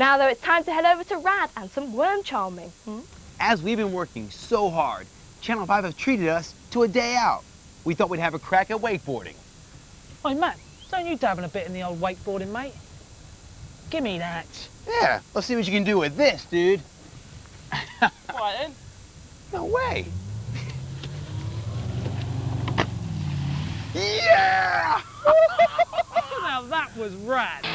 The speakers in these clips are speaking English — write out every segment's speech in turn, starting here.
Now, though, it's time to head over to Rad and some worm charming. As we've been working so hard, Channel 5 have treated us to a day out. We thought we'd have a crack at wakeboarding. Hey, Matt, don't you dabbing a bit in the old wakeboarding, mate? Give me that. Yeah, let's see what you can do with this, dude. Right then. No way. Yeah! Now that was rad.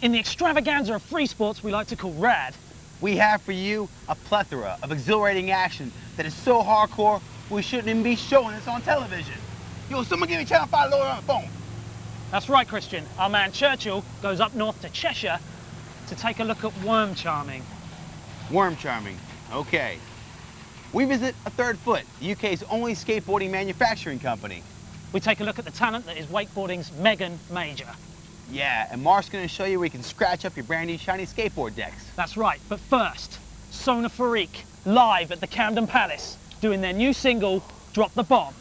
In the extravaganza of free sports we like to call rad, We have for you a plethora of exhilarating action that is so hardcore we shouldn't even be showing this on television. Yo, someone give me Channel 5 lower on the phone. That's right, Christian. Our man Churchill goes up north to Cheshire to take a look at worm charming. Worm charming, okay. We visit a Third Foot, the UK's only skateboarding manufacturing company. We take a look at the talent that is wakeboarding's Megan Major. Yeah, and Marc's gonna show you where you can scratch up your brand new shiny skateboard decks. That's right, but first, Sona Fariq, live at the Camden Palace, doing their new single, Drop the Bomb.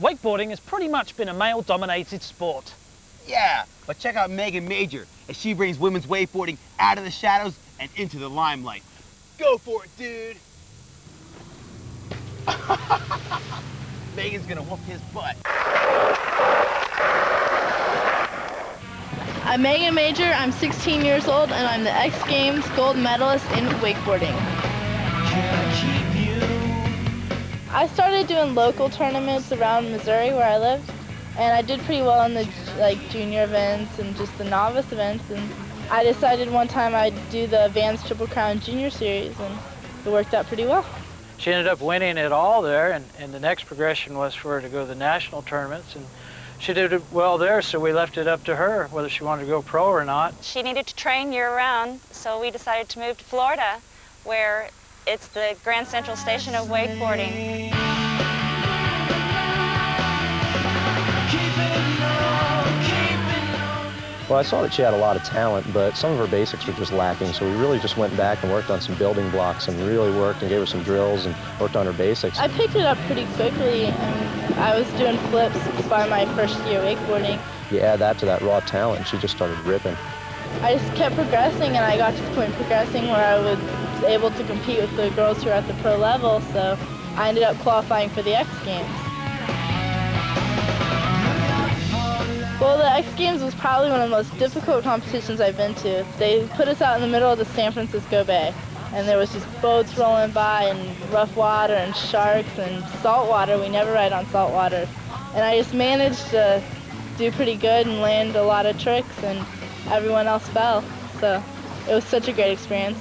Wakeboarding has pretty much been a male-dominated sport. Yeah, but check out Megan Major as she brings women's wakeboarding out of the shadows and into the limelight. Go for it, dude! Megan's gonna whoop his butt. I'm Megan Major, I'm 16 years old, and I'm the X Games gold medalist in wakeboarding. I started doing local tournaments around Missouri where I lived, and I did pretty well in the junior events and just the novice events, and I decided one time I'd do the Advanced Triple Crown Junior Series, and it worked out pretty well. She ended up winning it all there, and the next progression was for her to go to the national tournaments, and She did well there, so we left it up to her whether she wanted to go pro or not. She needed to train year-round, so we decided to move to Florida, where it's the Grand Central Station of wakeboarding. Well, I saw that she had a lot of talent, but some of her basics were just lacking, so we really just went back and worked on some building blocks and really worked and gave her some drills and worked on her basics. I picked it up pretty quickly, and I was doing flips by my first year wakeboarding. You add that to that raw talent, and she just started ripping. I just kept progressing, and I got to the point of progressing where I was able to compete with the girls who are at the pro level, so I ended up qualifying for the X Games. Well, the X Games was probably one of the most difficult competitions I've been to. They put us out in the middle of the San Francisco Bay, and there was just boats rolling by and rough water and sharks and salt water. We never ride on salt water. And I just managed to do pretty good and land a lot of tricks, and everyone else fell. So it was such a great experience.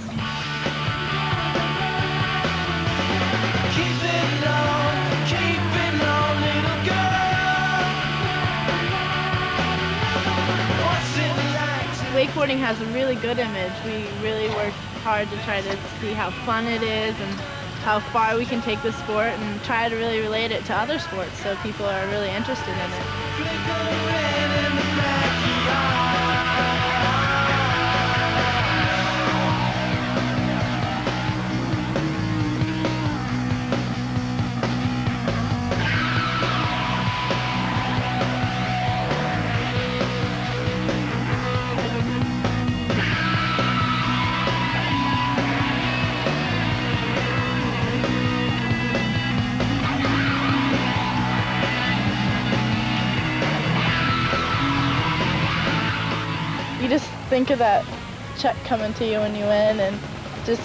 Wakeboarding has a really good image. We really work hard to try to see how fun it is and how far we can take the sport and try to really relate it to other sports so people are really interested in it. You just think of that check coming to you when you win, and just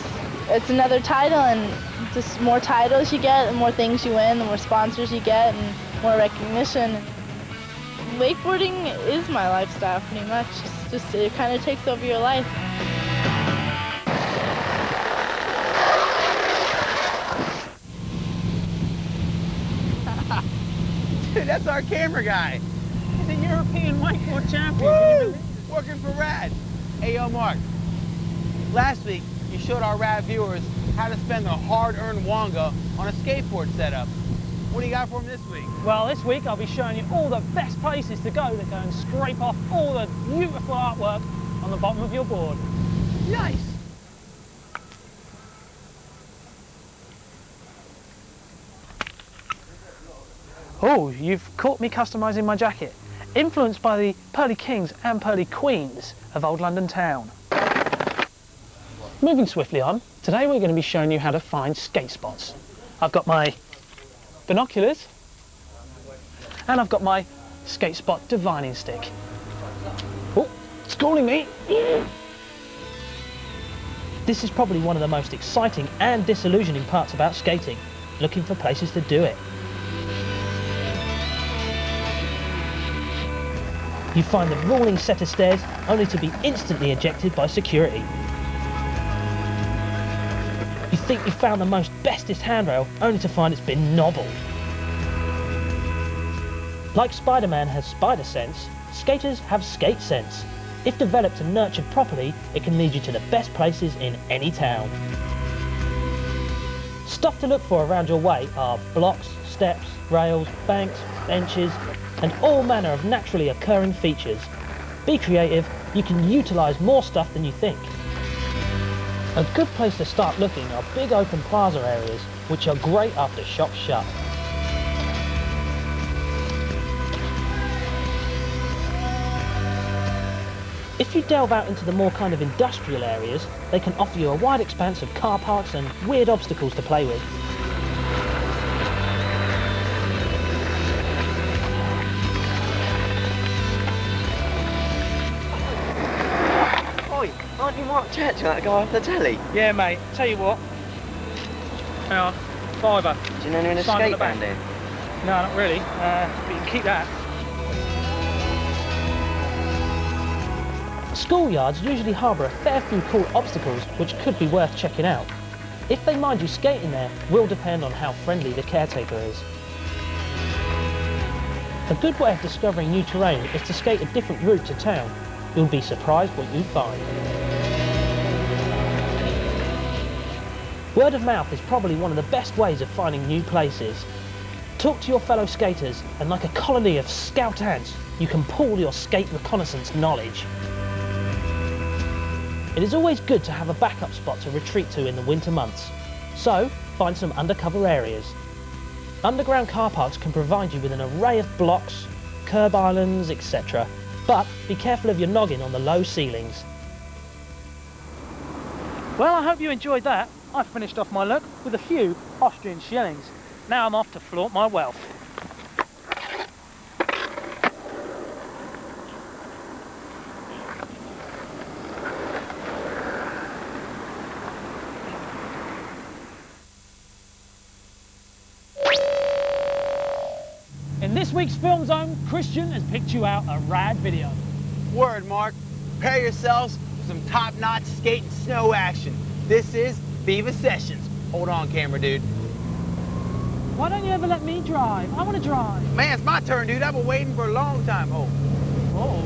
it's another title, and just more titles you get, the more things you win, the more sponsors you get, and more recognition. Wakeboarding is my lifestyle pretty much. It's just it kind of takes over your life. Dude, that's our camera guy. He's a European wakeboard champion. Woo! Working for Rad. Hey, yo, Mark. Last week, you showed our Rad viewers how to spend their hard-earned wonga on a skateboard setup. What do you got for them this week? Well, this week I'll be showing you all the best places to go that can scrape off all the beautiful artwork on the bottom of your board. Nice. Oh, you've caught me customising my jacket. Influenced by the Pearly Kings and Pearly Queens of Old London town. Moving swiftly on, today we're going to be showing you how to find skate spots. I've got my binoculars and I've got my skate spot divining stick. Oh, it's calling me. This is probably one of the most exciting and disillusioning parts about skating, looking for places to do it. You find the rolling set of stairs only to be instantly ejected by security. You think you found the most bestest handrail only to find it's been nobbled. Like Spider-Man has spider sense, skaters have skate sense. If developed and nurtured properly, it can lead you to the best places in any town. Stuff to look for around your way are blocks, steps, rails, banks, benches, and all manner of naturally occurring features. Be creative, you can utilise more stuff than you think. A good place to start looking are big open plaza areas, which are great after shops shut. If you delve out into the more kind of industrial areas, they can offer you a wide expanse of car parks and weird obstacles to play with. Oi, aren't you Mark Church, that guy off the telly? Yeah, mate. Tell you what. Hang on. Fiver. Do you know anyone in a Sign on skate the back. band here? No, not really. But you can keep that. Schoolyards usually harbour a fair few cool obstacles which could be worth checking out. If they mind you skating there will depend on how friendly the caretaker is. A good way of discovering new terrain is to skate a different route to town. You'll be surprised what you find. Word of mouth is probably one of the best ways of finding new places. Talk to your fellow skaters, and like a colony of scout ants, you can pool your skate reconnaissance knowledge. It is always good to have a backup spot to retreat to in the winter months, so find some undercover areas. Underground car parks can provide you with an array of blocks, curb islands, etc. But be careful of your noggin on the low ceilings. Well, I hope you enjoyed that. I finished off my look with a few Austrian shillings. Now I'm off to flaunt my wealth. In this week's Film Zone, Christian has picked you out a rad video. Word, Mark. Prepare yourselves for some top-notch skate and snow action. This is Viva Sessions. Hold on, camera dude. Why don't you ever let me drive? I want to drive. Man, it's my turn, dude. I've been waiting for a long time. Oh. Oh.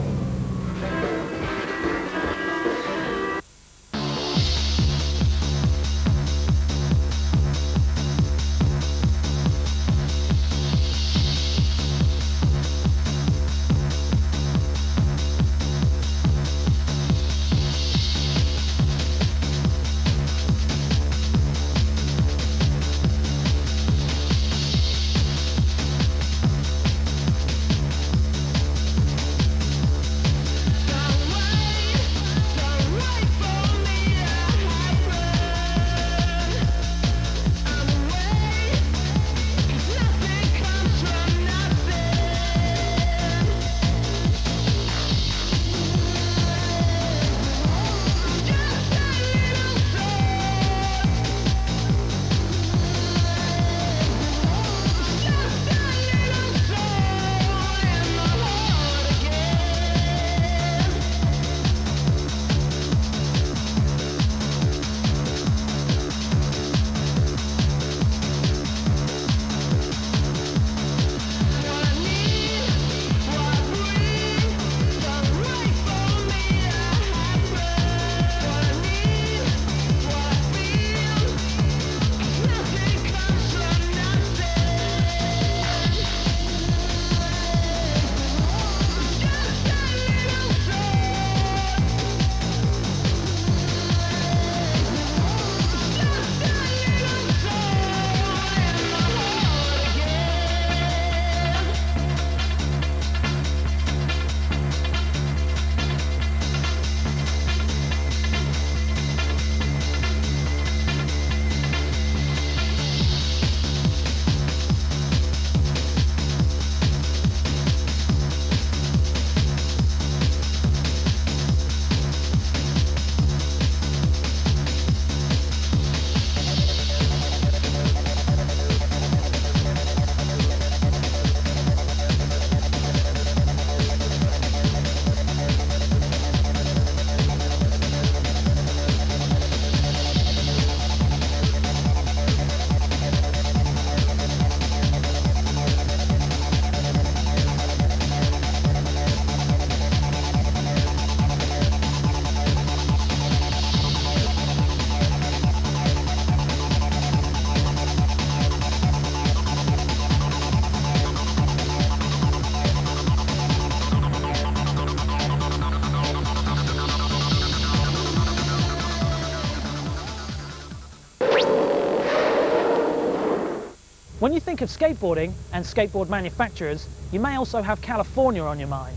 When you think of skateboarding and skateboard manufacturers, you may also have California on your mind.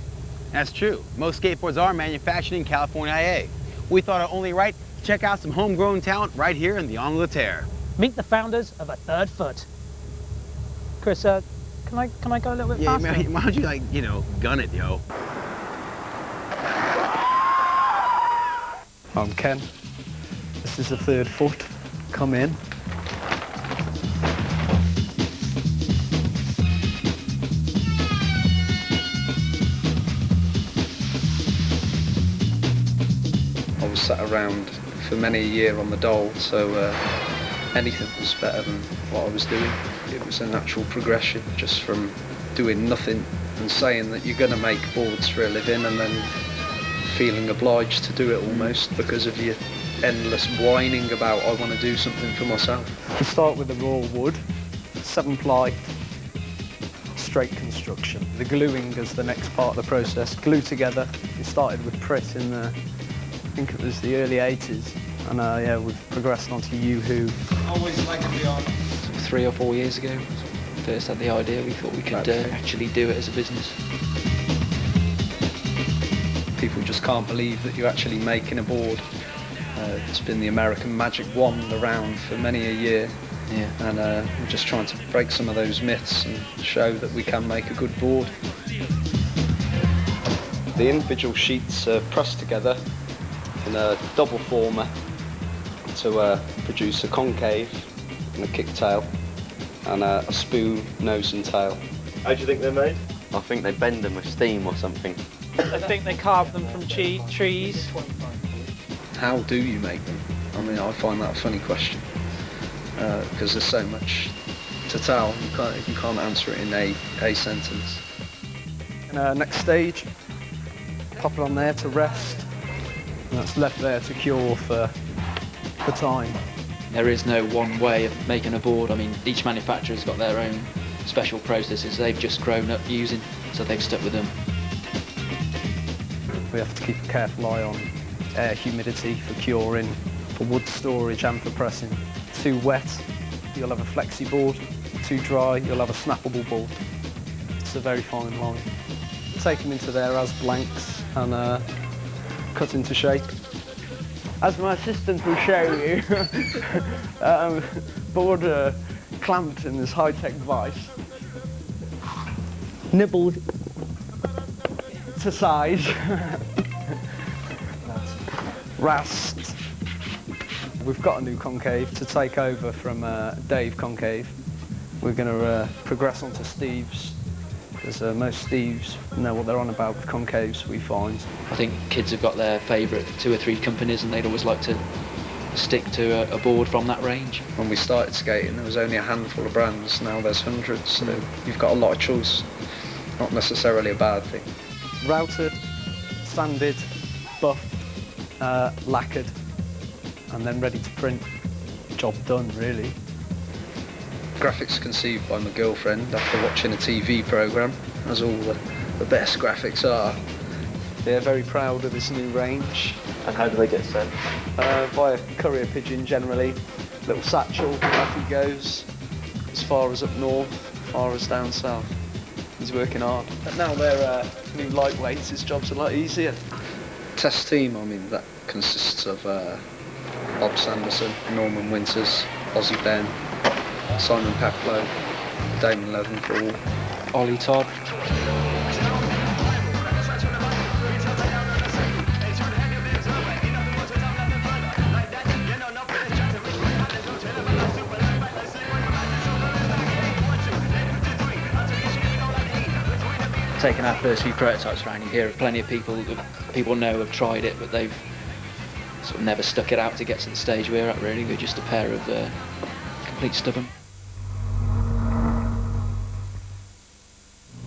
That's true. Most skateboards are manufactured in California, IA. We thought it only right to check out some homegrown talent right here in the Angleterre. Meet the founders of A Third Foot. Chris, can I go a little bit faster? Yeah, why don't you, like, you know, gun it, yo? I'm Ken. This is A Third Foot. Come in. I was sat around for many a year on the dole, so anything was better than what I was doing. It was a natural progression, just from doing nothing and saying that you're going to make boards for a living and then feeling obliged to do it almost because of your endless whining about I want to do something for myself. To start with the raw wood, 7-ply, straight construction. The gluing is the next part of the process. Glue together. We started with Pritt in the, I think it was the early 80s, and yeah, we've progressed onto Yoo-Hoo. Always like to be on. 3 or 4 years ago, first had the idea, we thought we could actually do it as a business. People just can't believe that you're actually making a board. It's been the American magic wand around for many a year. Yeah. And we're just trying to break some of those myths and show that we can make a good board. The individual sheets are pressed together in a double former to produce a concave and a kick tail and a spoon, nose and tail. How do you think they're made? I think they bend them with steam or something. I think they carve them from trees. How do you make them? I mean, I find that a funny question because there's so much to tell. You can't answer it in a sentence. And next stage, pop it on there to rest, and that's left there to cure for time. There is no one way of making a board. I mean, each manufacturer's got their own special processes they've just grown up using, so they've stuck with them. We have to keep a careful eye on air humidity for curing, for wood storage and for pressing. Too wet, you'll have a flexi board. Too dry, you'll have a snappable board. It's a very fine line. Take them into there as blanks and cut into shape. As my assistant will show you, board clamped in this high-tech vice, nibbled to size, rasped. We've got a new concave to take over from Dave Concave. We're going to progress onto Steve's, because most Steves know what they're on about with concaves, we find. I think kids have got their favourite 2 or 3 companies and they'd always like to stick to a board from that range. When we started skating, there was only a handful of brands. Now there's hundreds, so you've got a lot of choice. Not necessarily a bad thing. Routed, sanded, buffed, lacquered, and then ready to print. Job done, really. Graphics conceived by my girlfriend after watching a TV programme, as all the best graphics are. They're very proud of this new range. And how do they get sent? Via courier pigeon generally. Little satchel, off he goes. As far as up north, as far as down south. He's working hard. But now they're new lightweights, his job's a lot easier. Test team, I mean, that consists of Bob Sanderson, Norman Winters, Ozzy Ben, Simon Peplow, Damon Leventhal, Ollie Todd. Taking our first few prototypes around, you hear of plenty of people know have tried it, but they've sort of never stuck it out to get to the stage we're at, really. We're just a pair of complete stubborn.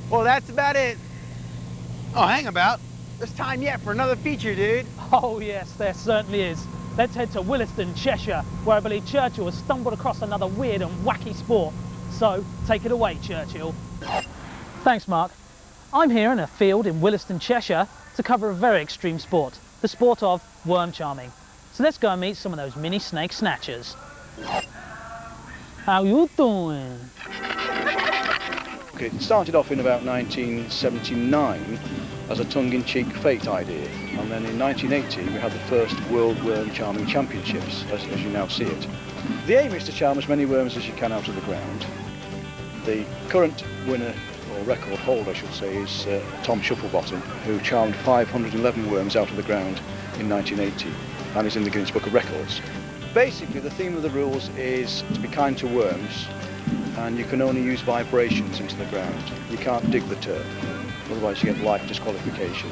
Well, that's about it. Oh, hang about. There's time yet for another feature, dude. Oh yes, there certainly is. Let's head to Williston, Cheshire, where I believe Churchill has stumbled across another weird and wacky sport. So, take it away, Churchill. Thanks, Mark. I'm here in a field in Williston, Cheshire to cover a very extreme sport, the sport of worm charming. So let's go and meet some of those mini snake snatchers. How you doing? Okay, it started off in about 1979 as a tongue-in-cheek fate idea, and then in 1980 we had the first World Worm Charming Championships, as you now see it. The aim is to charm as many worms as you can out of the ground. The current winner, or record holder I should say, is Tom Shufflebottom, who charmed 511 worms out of the ground in 1980 and is in the Guinness Book of Records. Basically the theme of the rules is to be kind to worms, and you can only use vibrations into the ground. You can't dig the turf, otherwise you get life disqualification.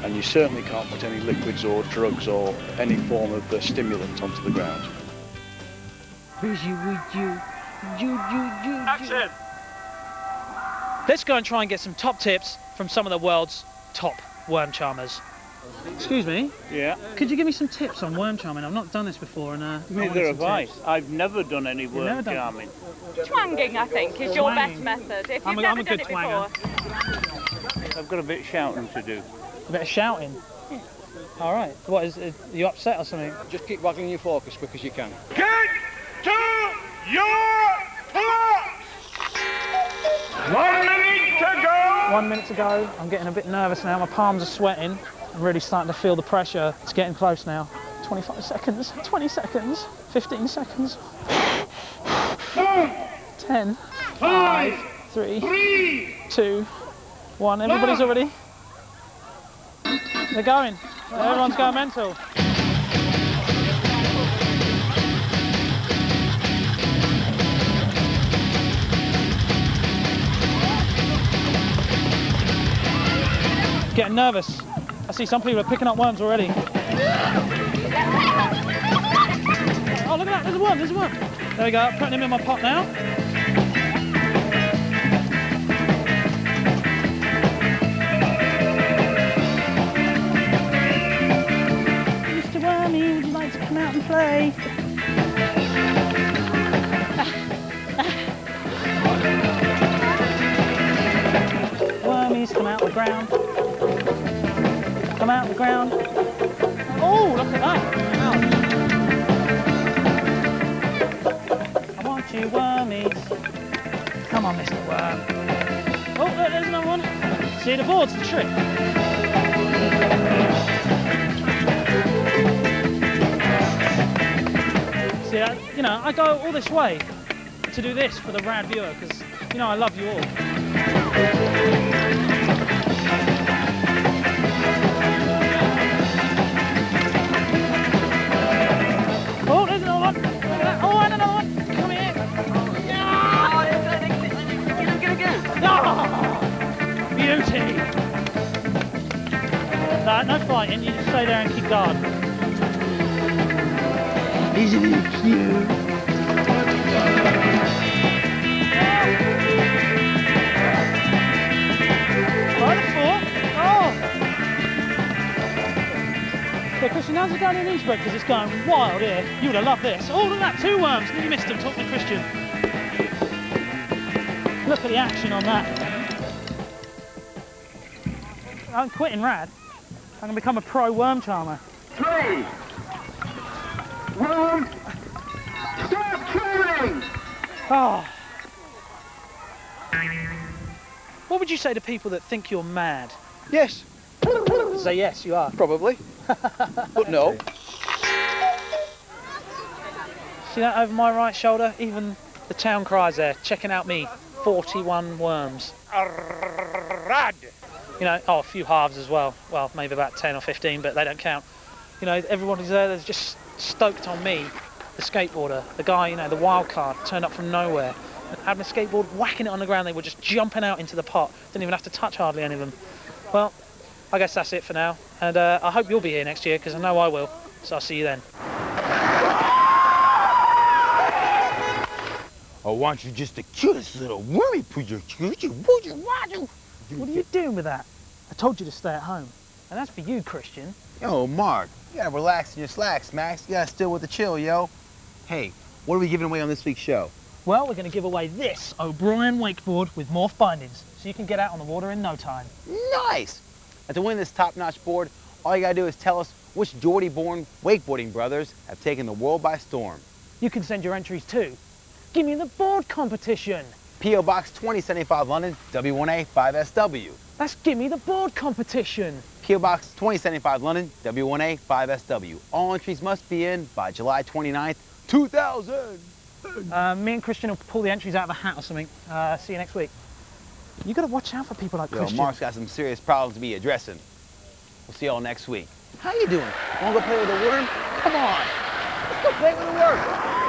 And you certainly can't put any liquids or drugs or any form of stimulant onto the ground. Busy with you. Action! Let's go and try and get some top tips from some of the world's top worm charmers. Excuse me? Yeah? Could you give me some tips on worm charming? I've not done this before, and Neither have I. I've never done any worm charming. Twanging, I think, is your best method. If you've never done it before. I've got a bit of shouting to do. A bit of shouting? All right. What is? Are you upset or something? Just keep waggling your fork as quick as you can. Get to your clocks! 1 minute to go! 1 minute to go. I'm getting a bit nervous now. My palms are sweating. I'm really starting to feel the pressure. It's getting close now. 25 seconds, 20 seconds, 15 seconds. 10, 5, 3, 2, 1. Everybody's already. They're going. Everyone's going mental. Getting nervous. I see some people are picking up worms already. Oh, look at that, there's a worm, there's a worm. There we go, putting him in my pot now. Mr. Wormy, would you like to come out and play? Wormies, come out of the ground. Come out of the ground. Oh, look at that. I want you, wormies. Come on, Mr. Worm. Oh, look, there's another one. See, the board's the trick. See, you know, I go all this way to do this for the rad viewer because, you know, I love you all. Oh, there's another one. Look at that. Oh, and another one. Come here. Oh, beauty. No fighting. You just stay there and keep guard. Isn't it cute? By the fork. Oh. So Christian, how's it going in Innsbruck? Because it's going wild here. You would have loved this. Oh, look at that, 2 worms. You missed them, talking to Christian. Look at the action on that. I'm quitting rad. I'm going to become a pro worm charmer. 3, 1, stop charming! Oh. What would you say to people that think you're mad? Yes. Say yes, you are. Probably. But no. See that over my right shoulder? Even the town cries there, checking out me. 41 worms. Rad! You know, oh, a few halves as well. Well, maybe about 10 or 15, but they don't count. You know, everybody's there that's just stoked on me, the skateboarder, the guy, you know, the wild card, turned up from nowhere. Had my skateboard, whacking it on the ground, they were just jumping out into the pot. Didn't even have to touch hardly any of them. Well, I guess that's it for now. And I hope you'll be here next year, because I know I will. So I'll see you then. I want you just the cutest little wormy pooja. What are you doing with that? I told you to stay at home. And that's for you, Christian. Yo, Mark, you gotta relax in your slacks, Max. You gotta still with the chill, yo. Hey, what are we giving away on this week's show? Well, we're going to give away this O'Brien wakeboard with morph bindings, so you can get out on the water in no time. Nice! And to win this top-notch board, all you gotta do is tell us which Geordie-born wakeboarding brothers have taken the world by storm. You can send your entries to Give Me the Board competition. P.O. Box 2075 London, W1A 5SW. That's Give Me the Board competition. P.O. Box 2075 London, W1A 5SW. All entries must be in by July 29th, 2000. Me and Christian will pull the entries out of a hat or something. See you next week. You got to watch out for people like Christian. Mark's got some serious problems to be addressing. We'll see y'all next week. How you doing? Wanna go play with the worm? Come on. Let's go play with the worm.